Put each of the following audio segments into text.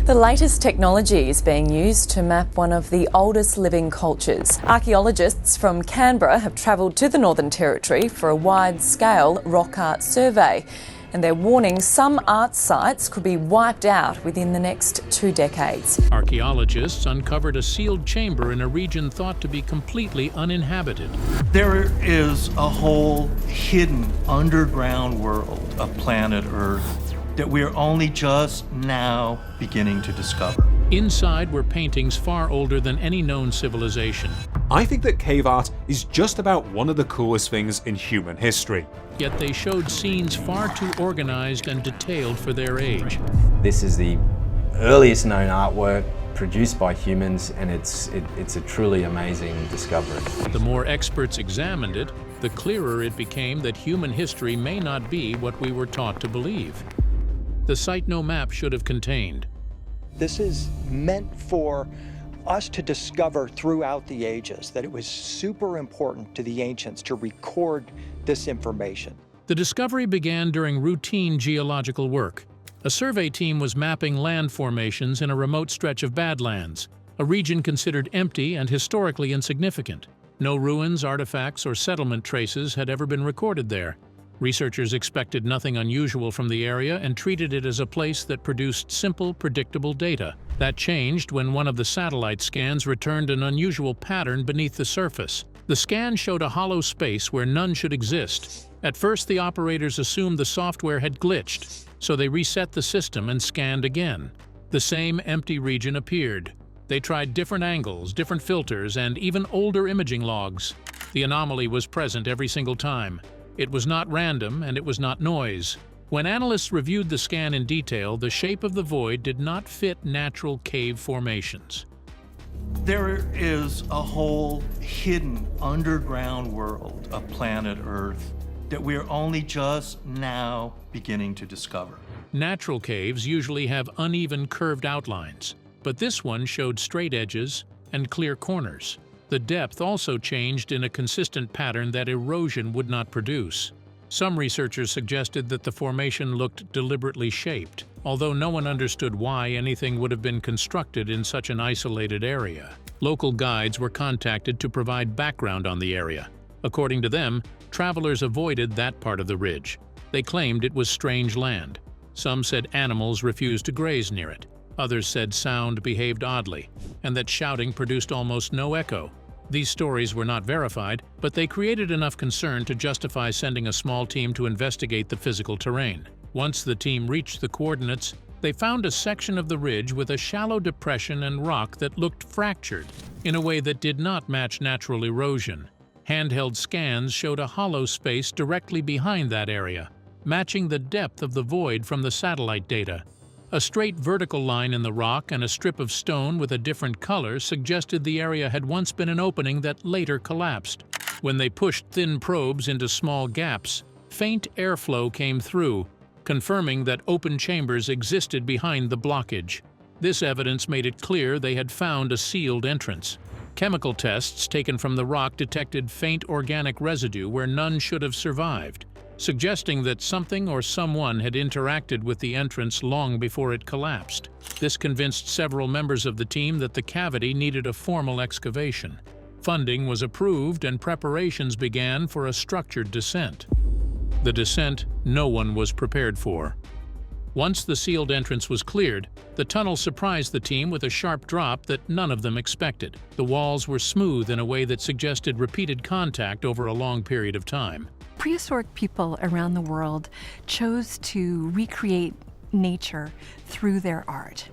The latest technology is being used to map one of the oldest living cultures. Archaeologists from Canberra have travelled to the Northern Territory for a wide-scale rock art survey, and they're warning some art sites could be wiped out within the next 2 decades. Archaeologists uncovered a sealed chamber in a region thought to be completely uninhabited. There is a whole hidden underground world of planet Earth that we're only just now beginning to discover. Inside were paintings far older than any known civilization. I think that cave art is just about one of the coolest things in human history. Yet they showed scenes far too organized and detailed for their age. This is the earliest known artwork produced by humans, and it's a truly amazing discovery. The more experts examined it, the clearer it became that human history may not be what we were taught to believe. The site no map should have contained. This is meant for us to discover throughout the ages that it was super important to the ancients to record this information. The discovery began during routine geological work. A survey team was mapping land formations in a remote stretch of Badlands, a region considered empty and historically insignificant. No ruins, artifacts, or settlement traces had ever been recorded there. Researchers expected nothing unusual from the area and treated it as a place that produced simple, predictable data. That changed when one of the satellite scans returned an unusual pattern beneath the surface. The scan showed a hollow space where none should exist. At first, the operators assumed the software had glitched, so they reset the system and scanned again. The same empty region appeared. They tried different angles, different filters, and even older imaging logs. The anomaly was present every single time. It was not random, and it was not noise. When analysts reviewed the scan in detail, the shape of the void did not fit natural cave formations. There is a whole hidden underground world of planet Earth that we're only just now beginning to discover. Natural caves usually have uneven curved outlines, but this one showed straight edges and clear corners. The depth also changed in a consistent pattern that erosion would not produce. Some researchers suggested that the formation looked deliberately shaped, although no one understood why anything would have been constructed in such an isolated area. Local guides were contacted to provide background on the area. According to them, travelers avoided that part of the ridge. They claimed it was strange land. Some said animals refused to graze near it. Others said sound behaved oddly, and that shouting produced almost no echo. These stories were not verified, but they created enough concern to justify sending a small team to investigate the physical terrain. Once the team reached the coordinates, they found a section of the ridge with a shallow depression and rock that looked fractured in a way that did not match natural erosion. Handheld scans showed a hollow space directly behind that area, matching the depth of the void from the satellite data. A straight vertical line in the rock and a strip of stone with a different color suggested the area had once been an opening that later collapsed. When they pushed thin probes into small gaps, faint airflow came through, confirming that open chambers existed behind the blockage. This evidence made it clear they had found a sealed entrance. Chemical tests taken from the rock detected faint organic residue where none should have survived, suggesting that something or someone had interacted with the entrance long before it collapsed. This convinced several members of the team that the cavity needed a formal excavation. Funding was approved and preparations began for a structured descent. The descent no one was prepared for. Once the sealed entrance was cleared, the tunnel surprised the team with a sharp drop that none of them expected. The walls were smooth in a way that suggested repeated contact over a long period of time. Prehistoric people around the world chose to recreate nature through their art.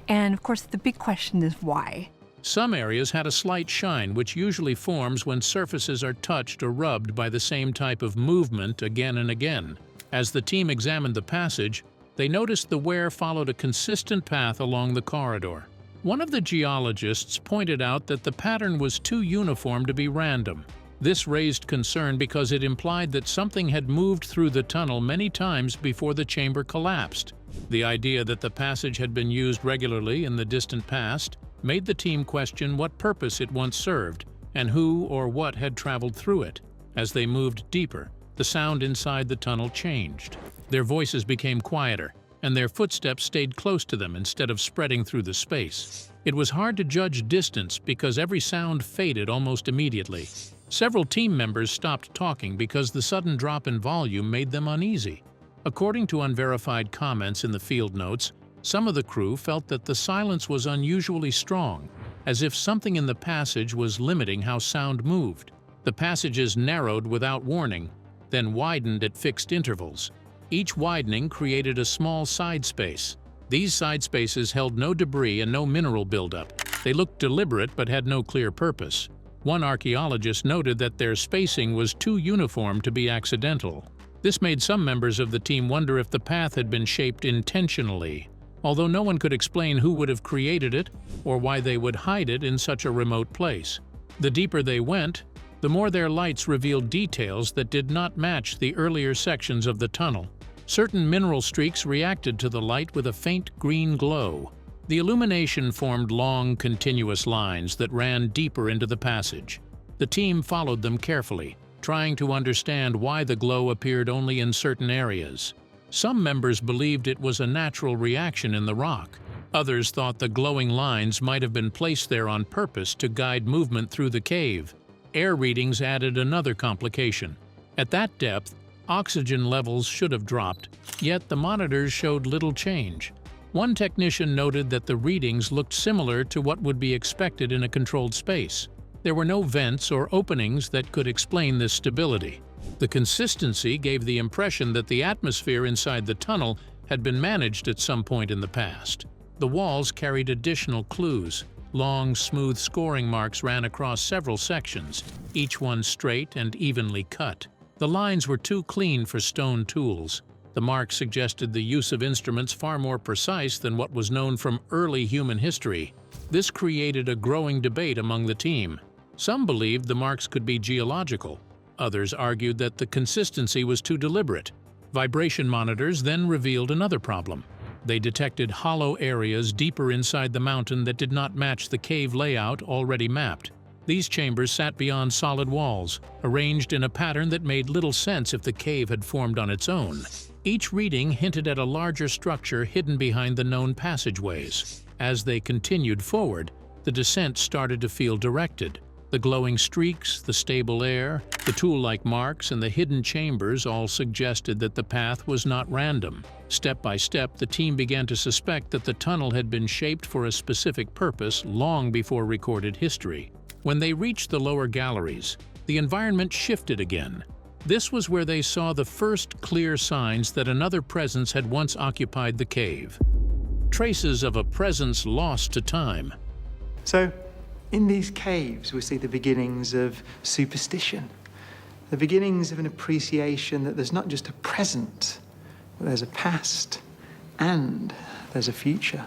And of course, the big question is why? Some areas had a slight shine, which usually forms when surfaces are touched or rubbed by the same type of movement again and again. As the team examined the passage, they noticed the wear followed a consistent path along the corridor. One of the geologists pointed out that the pattern was too uniform to be random. This raised concern because it implied that something had moved through the tunnel many times before the chamber collapsed. The idea that the passage had been used regularly in the distant past made the team question what purpose it once served and who or what had traveled through it. As they moved deeper, the sound inside the tunnel changed. Their voices became quieter, and their footsteps stayed close to them instead of spreading through the space. It was hard to judge distance because every sound faded almost immediately. Several team members stopped talking because the sudden drop in volume made them uneasy. According to unverified comments in the field notes, some of the crew felt that the silence was unusually strong, as if something in the passage was limiting how sound moved. The passages narrowed without warning, then widened at fixed intervals. Each widening created a small side space. These side spaces held no debris and no mineral buildup. They looked deliberate but had no clear purpose. One archaeologist noted that their spacing was too uniform to be accidental. This made some members of the team wonder if the path had been shaped intentionally, although no one could explain who would have created it or why they would hide it in such a remote place. The deeper they went, the more their lights revealed details that did not match the earlier sections of the tunnel. Certain mineral streaks reacted to the light with a faint green glow. The illumination formed long, continuous lines that ran deeper into the passage. The team followed them carefully, trying to understand why the glow appeared only in certain areas. Some members believed it was a natural reaction in the rock. Others thought the glowing lines might have been placed there on purpose to guide movement through the cave. Air readings added another complication. At that depth, oxygen levels should have dropped, yet the monitors showed little change. One technician noted that the readings looked similar to what would be expected in a controlled space. There were no vents or openings that could explain this stability. The consistency gave the impression that the atmosphere inside the tunnel had been managed at some point in the past. The walls carried additional clues. Long, smooth scoring marks ran across several sections, each one straight and evenly cut. The lines were too clean for stone tools. The marks suggested the use of instruments far more precise than what was known from early human history. This created a growing debate among the team. Some believed the marks could be geological. Others argued that the consistency was too deliberate. Vibration monitors then revealed another problem. They detected hollow areas deeper inside the mountain that did not match the cave layout already mapped. These chambers sat beyond solid walls, arranged in a pattern that made little sense if the cave had formed on its own. Each reading hinted at a larger structure hidden behind the known passageways. As they continued forward, the descent started to feel directed. The glowing streaks, the stable air, the tool-like marks, and the hidden chambers all suggested that the path was not random. Step by step, the team began to suspect that the tunnel had been shaped for a specific purpose long before recorded history. When they reached the lower galleries, the environment shifted again. This was where they saw the first clear signs that another presence had once occupied the cave. Traces of a presence lost to time. So, in these caves, we see the beginnings of superstition, the beginnings of an appreciation that there's not just a present, but there's a past and there's a future.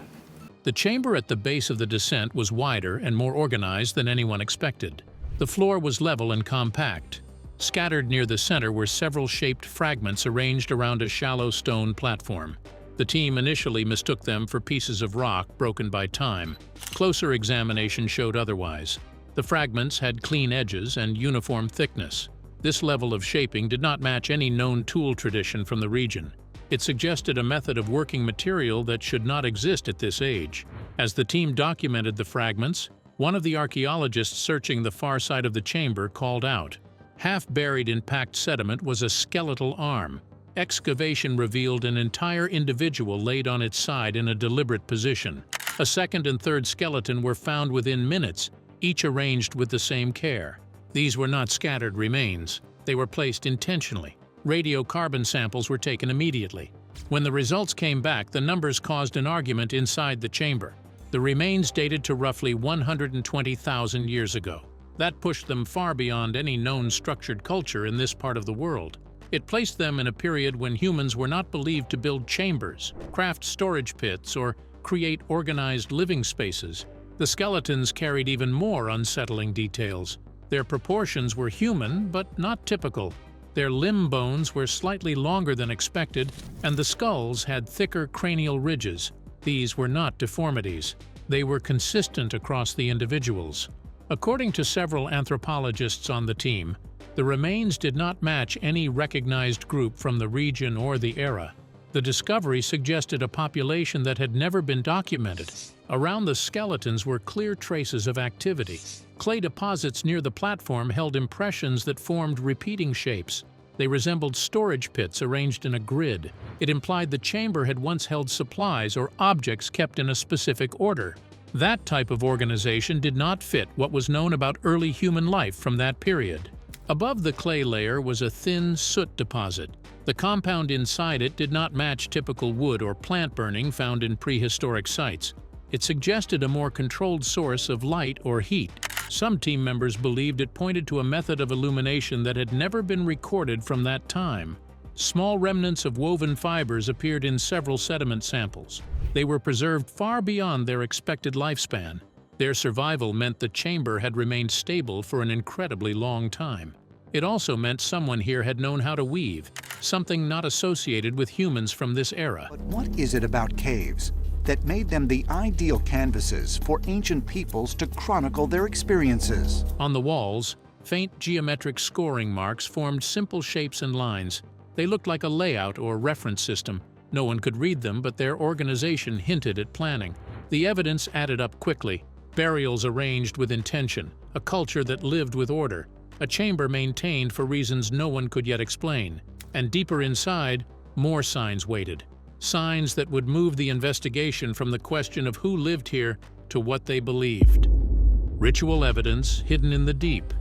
The chamber at the base of the descent was wider and more organized than anyone expected. The floor was level and compact. Scattered near the center were several shaped fragments arranged around a shallow stone platform. The team initially mistook them for pieces of rock broken by time. Closer examination showed otherwise. The fragments had clean edges and uniform thickness. This level of shaping did not match any known tool tradition from the region. It suggested a method of working material that should not exist at this age. As the team documented the fragments, one of the archaeologists searching the far side of the chamber called out. Half buried in packed sediment was a skeletal arm. Excavation revealed an entire individual laid on its side in a deliberate position. A second and third skeleton were found within minutes, each arranged with the same care. These were not scattered remains. They were placed intentionally. Radiocarbon samples were taken immediately. When the results came back, the numbers caused an argument inside the chamber. The remains dated to roughly 120,000 years ago. That pushed them far beyond any known structured culture in this part of the world. It placed them in a period when humans were not believed to build chambers, craft storage pits, or create organized living spaces. The skeletons carried even more unsettling details. Their proportions were human, but not typical. Their limb bones were slightly longer than expected, and the skulls had thicker cranial ridges. These were not deformities. They were consistent across the individuals. According to several anthropologists on the team, the remains did not match any recognized group from the region or the era. The discovery suggested a population that had never been documented. Around the skeletons were clear traces of activity. Clay deposits near the platform held impressions that formed repeating shapes. They resembled storage pits arranged in a grid. It implied the chamber had once held supplies or objects kept in a specific order. That type of organization did not fit what was known about early human life from that period. Above the clay layer was a thin soot deposit. The compound inside it did not match typical wood or plant burning found in prehistoric sites. It suggested a more controlled source of light or heat. Some team members believed it pointed to a method of illumination that had never been recorded from that time. Small remnants of woven fibers appeared in several sediment samples. They were preserved far beyond their expected lifespan. Their survival meant the chamber had remained stable for an incredibly long time. It also meant someone here had known how to weave, something not associated with humans from this era. But what is it about caves that made them the ideal canvases for ancient peoples to chronicle their experiences? On the walls, faint geometric scoring marks formed simple shapes and lines. They looked like a layout or reference system. No one could read them, but their organization hinted at planning. The evidence added up quickly. Burials arranged with intention, a culture that lived with order, a chamber maintained for reasons no one could yet explain. And deeper inside, more signs waited. Signs that would move the investigation from the question of who lived here to what they believed. Ritual evidence hidden in the deep.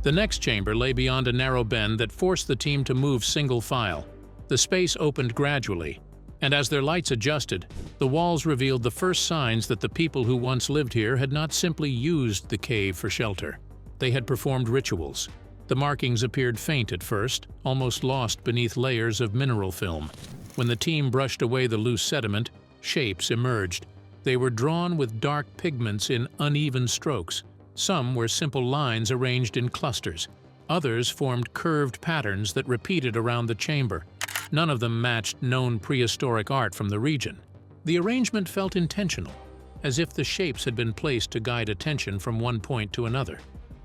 The next chamber lay beyond a narrow bend that forced the team to move single file. The space opened gradually, and as their lights adjusted, the walls revealed the first signs that the people who once lived here had not simply used the cave for shelter. They had performed rituals. The markings appeared faint at first, almost lost beneath layers of mineral film. When the team brushed away the loose sediment, shapes emerged. They were drawn with dark pigments in uneven strokes. Some were simple lines arranged in clusters. Others formed curved patterns that repeated around the chamber. None of them matched known prehistoric art from the region. The arrangement felt intentional, as if the shapes had been placed to guide attention from one point to another.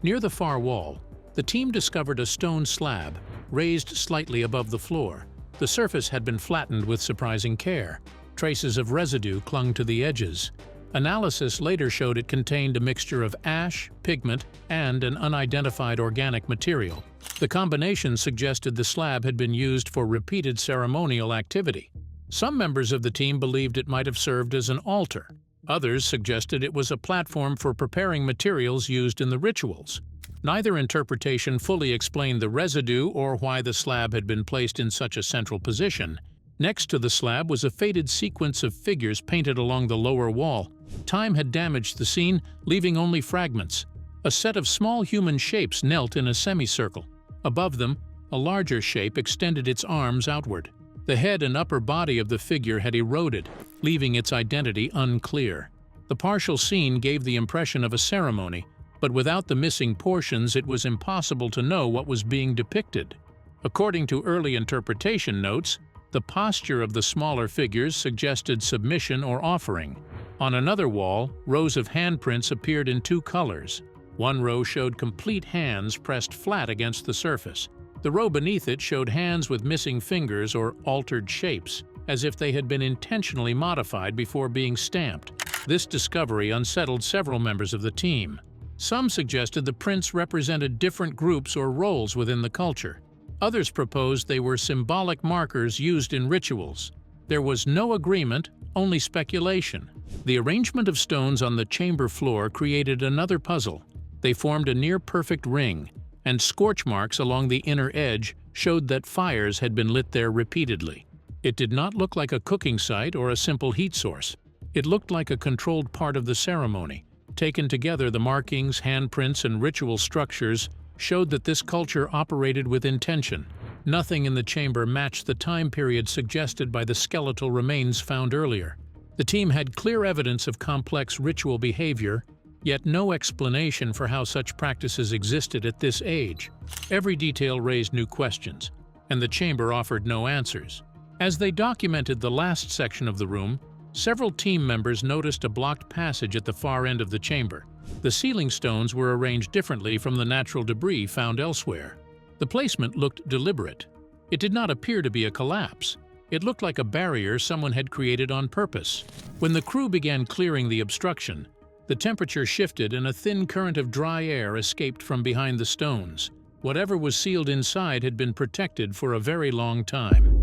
Near the far wall, the team discovered a stone slab, raised slightly above the floor. The surface had been flattened with surprising care. Traces of residue clung to the edges. Analysis later showed it contained a mixture of ash, pigment, and an unidentified organic material. The combination suggested the slab had been used for repeated ceremonial activity. Some members of the team believed it might have served as an altar. Others suggested it was a platform for preparing materials used in the rituals. Neither interpretation fully explained the residue or why the slab had been placed in such a central position. Next to the slab was a faded sequence of figures painted along the lower wall. Time had damaged the scene, leaving only fragments. A set of small human shapes knelt in a semicircle. Above them, a larger shape extended its arms outward. The head and upper body of the figure had eroded, leaving its identity unclear. The partial scene gave the impression of a ceremony, but without the missing portions it was impossible to know what was being depicted. According to early interpretation notes, the posture of the smaller figures suggested submission or offering. On another wall, rows of handprints appeared in two colors. One row showed complete hands pressed flat against the surface. The row beneath it showed hands with missing fingers or altered shapes, as if they had been intentionally modified before being stamped. This discovery unsettled several members of the team. Some suggested the prints represented different groups or roles within the culture. Others proposed they were symbolic markers used in rituals. There was no agreement, only speculation. The arrangement of stones on the chamber floor created another puzzle. They formed a near-perfect ring, and scorch marks along the inner edge showed that fires had been lit there repeatedly. It did not look like a cooking site or a simple heat source. It looked like a controlled part of the ceremony. Taken together, the markings, handprints, and ritual structures showed that this culture operated with intention. Nothing in the chamber matched the time period suggested by the skeletal remains found earlier. The team had clear evidence of complex ritual behavior, yet no explanation for how such practices existed at this age. Every detail raised new questions, and the chamber offered no answers. As they documented the last section of the room, several team members noticed a blocked passage at the far end of the chamber. The ceiling stones were arranged differently from the natural debris found elsewhere. The placement looked deliberate. It did not appear to be a collapse. It looked like a barrier someone had created on purpose. When the crew began clearing the obstruction, the temperature shifted and a thin current of dry air escaped from behind the stones. Whatever was sealed inside had been protected for a very long time.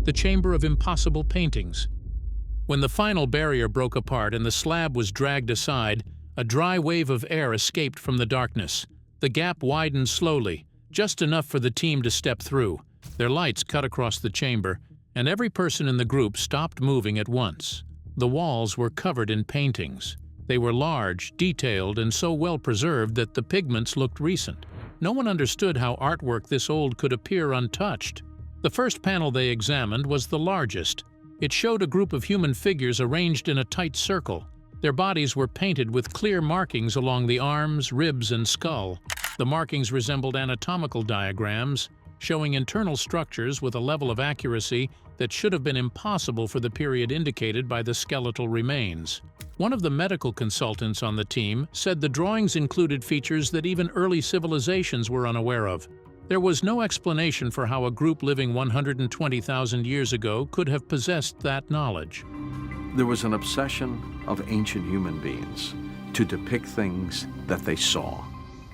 The Chamber of Impossible Paintings. When the final barrier broke apart and the slab was dragged aside, a dry wave of air escaped from the darkness. The gap widened slowly, just enough for the team to step through. Their lights cut across the chamber, and every person in the group stopped moving at once. The walls were covered in paintings. They were large, detailed, and so well preserved that the pigments looked recent. No one understood how artwork this old could appear untouched. The first panel they examined was the largest. It showed a group of human figures arranged in a tight circle. Their bodies were painted with clear markings along the arms, ribs, and skull. The markings resembled anatomical diagrams, showing internal structures with a level of accuracy that should have been impossible for the period indicated by the skeletal remains. One of the medical consultants on the team said the drawings included features that even early civilizations were unaware of. There was no explanation for how a group living 120,000 years ago could have possessed that knowledge. There was an obsession of ancient human beings to depict things that they saw.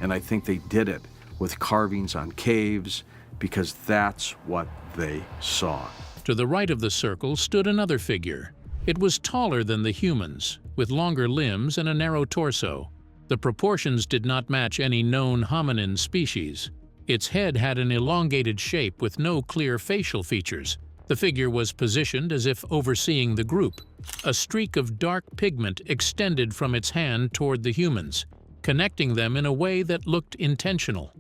And I think they did it with carvings on caves because that's what they saw. To the right of the circle stood another figure. It was taller than the humans, with longer limbs and a narrow torso. The proportions did not match any known hominin species. Its head had an elongated shape with no clear facial features. The figure was positioned as if overseeing the group. A streak of dark pigment extended from its hand toward the humans, connecting them in a way that looked intentional.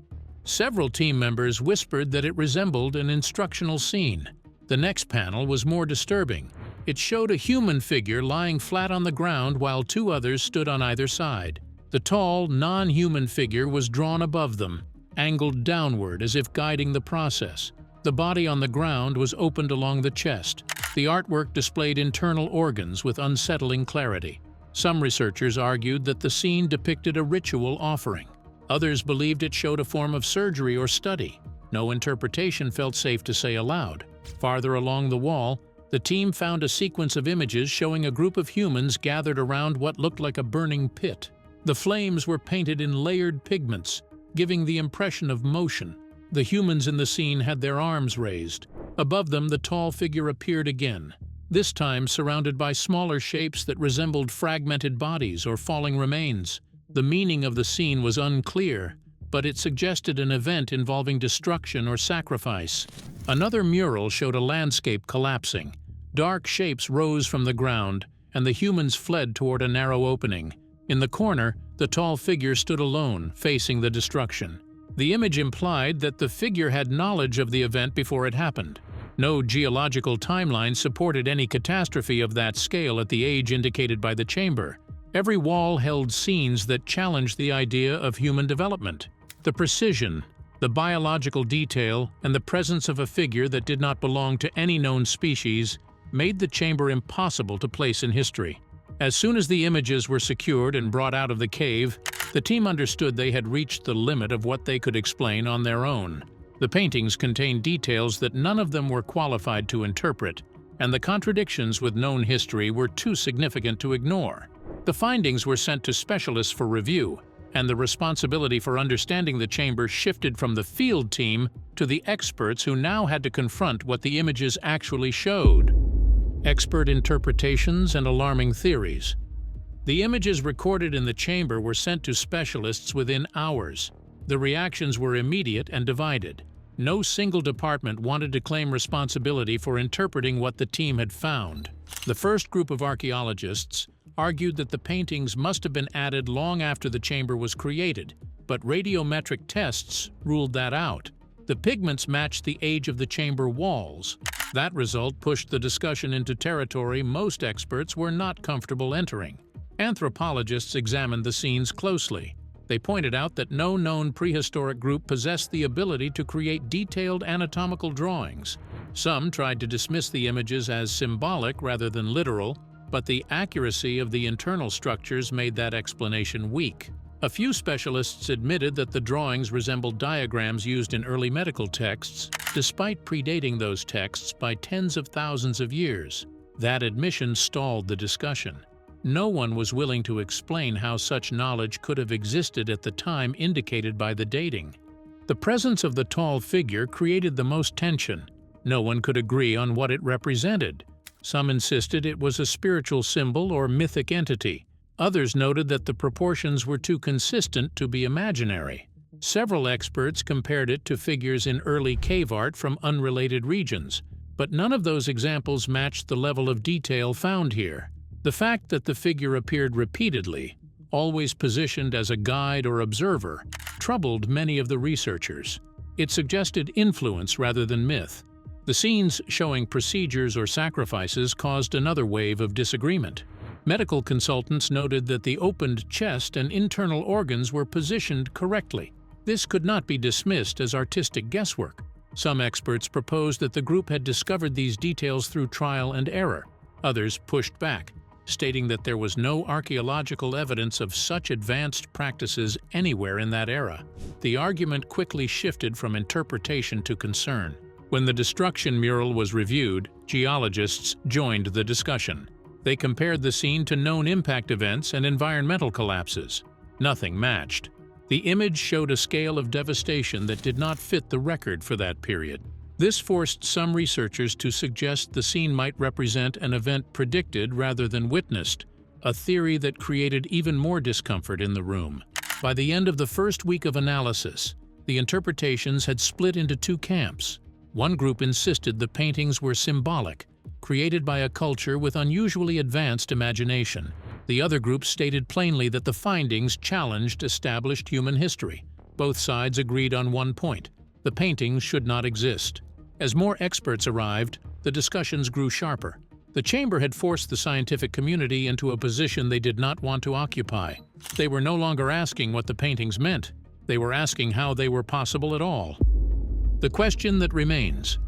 Several team members whispered that it resembled an instructional scene. The next panel was more disturbing. It showed a human figure lying flat on the ground while two others stood on either side. The tall, non-human figure was drawn above them, angled downward as if guiding the process. The body on the ground was opened along the chest. The artwork displayed internal organs with unsettling clarity. Some researchers argued that the scene depicted a ritual offering. Others believed it showed a form of surgery or study. No interpretation felt safe to say aloud. Farther along the wall, the team found a sequence of images showing a group of humans gathered around what looked like a burning pit. The flames were painted in layered pigments, giving the impression of motion. The humans in the scene had their arms raised. Above them, the tall figure appeared again, this time surrounded by smaller shapes that resembled fragmented bodies or falling remains. The meaning of the scene was unclear, but it suggested an event involving destruction or sacrifice. Another mural showed a landscape collapsing. Dark shapes rose from the ground, and the humans fled toward a narrow opening. In the corner, the tall figure stood alone, facing the destruction. The image implied that the figure had knowledge of the event before it happened. No geological timeline supported any catastrophe of that scale at the age indicated by the chamber. Every wall held scenes that challenged the idea of human development. The precision, the biological detail, and the presence of a figure that did not belong to any known species made the chamber impossible to place in history. As soon as the images were secured and brought out of the cave, the team understood they had reached the limit of what they could explain on their own. The paintings contained details that none of them were qualified to interpret, and the contradictions with known history were too significant to ignore. The findings were sent to specialists for review, and the responsibility for understanding the chamber shifted from the field team to the experts who now had to confront what the images actually showed. Expert interpretations and alarming theories. The images recorded in the chamber were sent to specialists within hours. The reactions were immediate and divided. No single department wanted to claim responsibility for interpreting what the team had found. The first group of archaeologists argued that the paintings must have been added long after the chamber was created, but radiometric tests ruled that out. The pigments matched the age of the chamber walls. That result pushed the discussion into territory most experts were not comfortable entering. Anthropologists examined the scenes closely. They pointed out that no known prehistoric group possessed the ability to create detailed anatomical drawings. Some tried to dismiss the images as symbolic rather than literal, but the accuracy of the internal structures made that explanation weak. A few specialists admitted that the drawings resembled diagrams used in early medical texts, despite predating those texts by tens of thousands of years. That admission stalled the discussion. No one was willing to explain how such knowledge could have existed at the time indicated by the dating. The presence of the tall figure created the most tension. No one could agree on what it represented. Some insisted it was a spiritual symbol or mythic entity. Others noted that the proportions were too consistent to be imaginary. Several experts compared it to figures in early cave art from unrelated regions, but none of those examples matched the level of detail found here. The fact that the figure appeared repeatedly, always positioned as a guide or observer, troubled many of the researchers. It suggested influence rather than myth. The scenes showing procedures or sacrifices caused another wave of disagreement. Medical consultants noted that the opened chest and internal organs were positioned correctly. This could not be dismissed as artistic guesswork. Some experts proposed that the group had discovered these details through trial and error. Others pushed back, stating that there was no archaeological evidence of such advanced practices anywhere in that era. The argument quickly shifted from interpretation to concern. When the destruction mural was reviewed, geologists joined the discussion. They compared the scene to known impact events and environmental collapses. Nothing matched. The image showed a scale of devastation that did not fit the record for that period. This forced some researchers to suggest the scene might represent an event predicted rather than witnessed, a theory that created even more discomfort in the room. By the end of the first week of analysis, the interpretations had split into two camps. One group insisted the paintings were symbolic, created by a culture with unusually advanced imagination. The other group stated plainly that the findings challenged established human history. Both sides agreed on one point: the paintings should not exist. As more experts arrived, the discussions grew sharper. The chamber had forced the scientific community into a position they did not want to occupy. They were no longer asking what the paintings meant. They were asking how they were possible at all. The question that remains: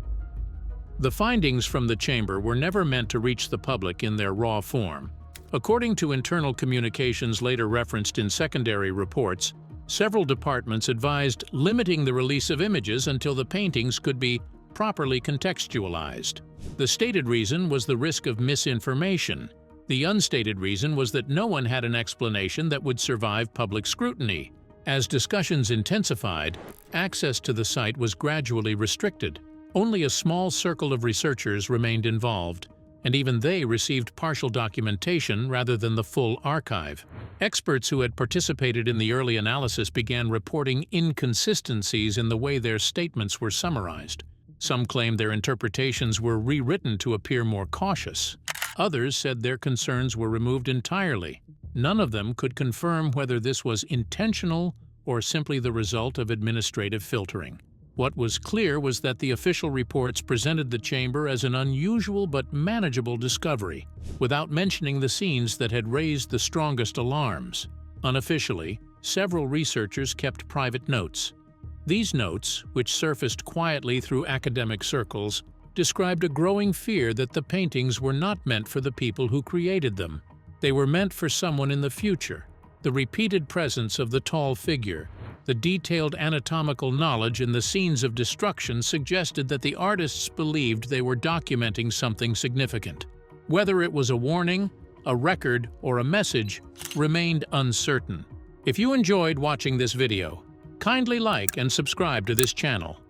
the findings from the chamber were never meant to reach the public in their raw form. According to internal communications later referenced in secondary reports, several departments advised limiting the release of images until the paintings could be properly contextualized. The stated reason was the risk of misinformation. The unstated reason was that no one had an explanation that would survive public scrutiny. As discussions intensified, access to the site was gradually restricted. Only a small circle of researchers remained involved, and even they received partial documentation rather than the full archive. Experts who had participated in the early analysis began reporting inconsistencies in the way their statements were summarized. Some claimed their interpretations were rewritten to appear more cautious. Others said their concerns were removed entirely. None of them could confirm whether this was intentional or simply the result of administrative filtering. What was clear was that the official reports presented the chamber as an unusual but manageable discovery, without mentioning the scenes that had raised the strongest alarms. Unofficially, several researchers kept private notes. These notes, which surfaced quietly through academic circles, described a growing fear that the paintings were not meant for the people who created them. They were meant for someone in the future. The repeated presence of the tall figure, the detailed anatomical knowledge in the scenes of destruction suggested that the artists believed they were documenting something significant. Whether it was a warning, a record, or a message remained uncertain. If you enjoyed watching this video, kindly like and subscribe to this channel.